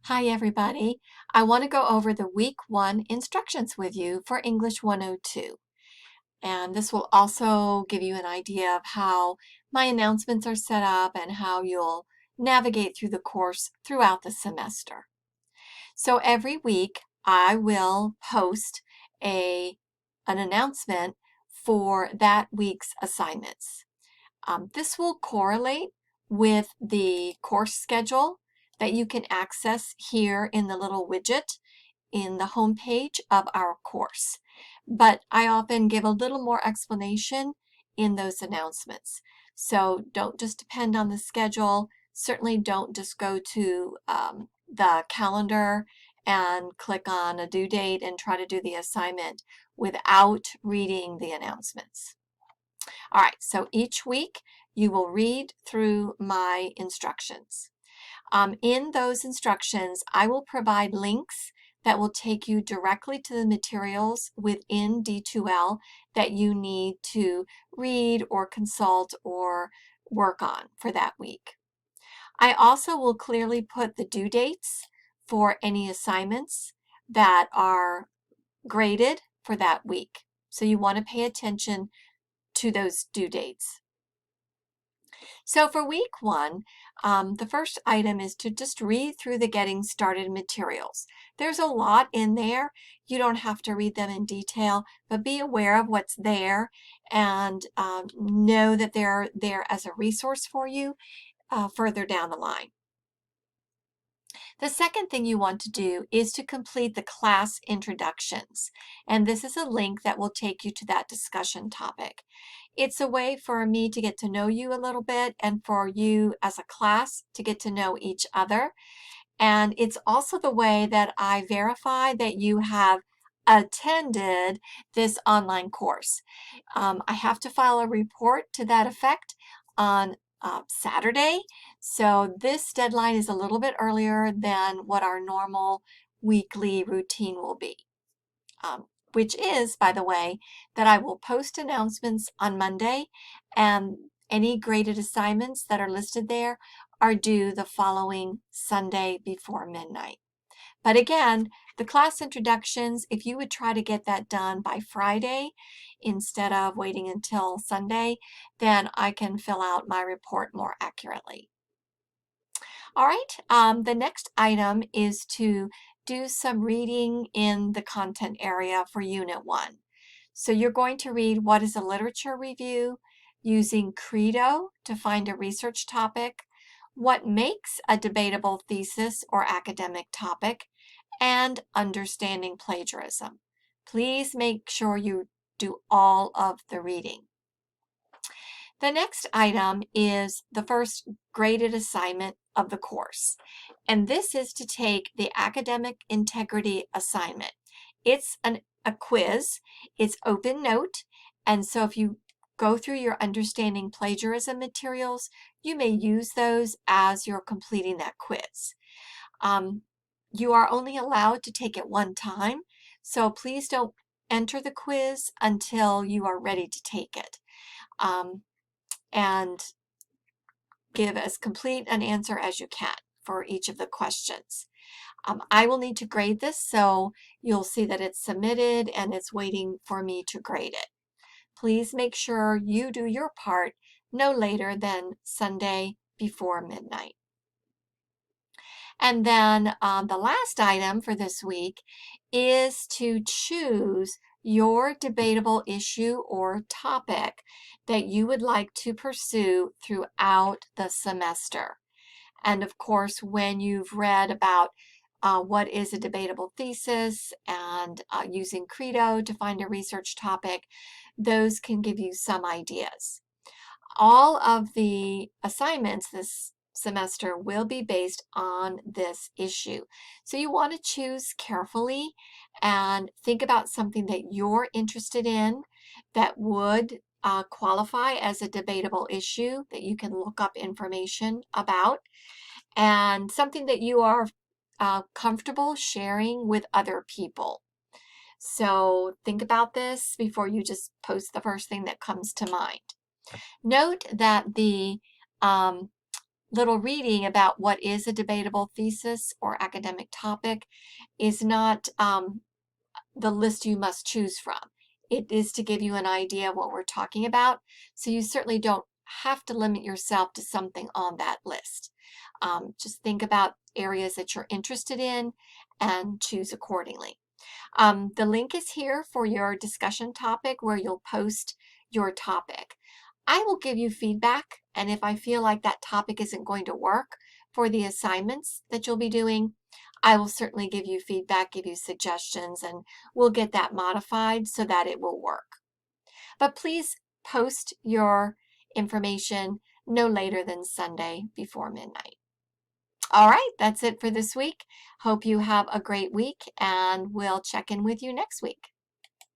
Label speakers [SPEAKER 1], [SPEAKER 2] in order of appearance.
[SPEAKER 1] Hi everybody. I want to go over the week 1 instructions with you for English 102. And this will also give you an idea of how my announcements are set up and how you'll navigate through the course throughout the semester. So every week I will post an announcement for that week's assignments. This will correlate with the course schedule that you can access here in the little widget in the home page of our course. But I often give a little more explanation in those announcements. So don't just depend on the schedule. Certainly don't just go to the calendar and click on a due date and try to do the assignment without reading the announcements. All right, so each week you will read through my instructions. In those instructions, I will provide links that will take you directly to the materials within D2L that you need to read or consult or work on for that week. I also will clearly put the due dates for any assignments that are graded for that week. So you want to pay attention to those due dates. So for week 1, the first item is to just read through the Getting Started materials. There's a lot in there. You don't have to read them in detail, but be aware of what's there and know that they're there as a resource for you further down the line. The second thing you want to do is to complete the class introductions. And this is a link that will take you to that discussion topic. It's a way for me to get to know you a little bit and for you as a class to get to know each other. And it's also the way that I verify that you have attended this online course. I have to file a report to that effect on Saturday. So this deadline is a little bit earlier than what our normal weekly routine will be, which is, by the way, that I will post announcements on Monday, and any graded assignments that are listed there are due the following Sunday before midnight. But again, the class introductions, if you would try to get that done by Friday instead of waiting until Sunday, then I can fill out my report more accurately. All right, the next item is to do some reading in the content area for Unit 1. So you're going to read what is a literature review, using Credo to find a research topic, what makes a debatable thesis or academic topic, and understanding plagiarism. Please make sure you do all of the reading. The next item is the first graded assignment of the course, and this is to take the academic integrity assignment. It's a quiz, it's open note, and so if you go through your understanding plagiarism materials, you may use those as you're completing that quiz. You are only allowed to take it one time, so please don't enter the quiz until you are ready to take it. And give as complete an answer as you can for each of the questions. I will need to grade this, so you'll see that it's submitted and it's waiting for me to grade it. Please make sure you do your part no later than Sunday before midnight. And then the last item for this week is to choose your debatable issue or topic that you would like to pursue throughout the semester. And of course, when you've read about what is a debatable thesis and using Credo to find a research topic, those can give you some ideas. All of the assignments this semester will be based on this issue. So you want to choose carefully and think about something that you're interested in that would qualify as a debatable issue that you can look up information about, and something that you are comfortable sharing with other people. So think about this before you just post the first thing that comes to mind. Note that the little reading about what is a debatable thesis or academic topic is not the list you must choose from. It is to give you an idea of what we're talking about, so you certainly don't have to limit yourself to something on that list. Just think about areas that you're interested in and choose accordingly. The link is here for your discussion topic where you'll post your topic. I will give you feedback, and if I feel like that topic isn't going to work for the assignments that you'll be doing, I will certainly give you feedback, give you suggestions, and we'll get that modified so that it will work. But please post your information no later than Sunday before midnight. All right, that's it for this week. Hope you have a great week, and we'll check in with you next week.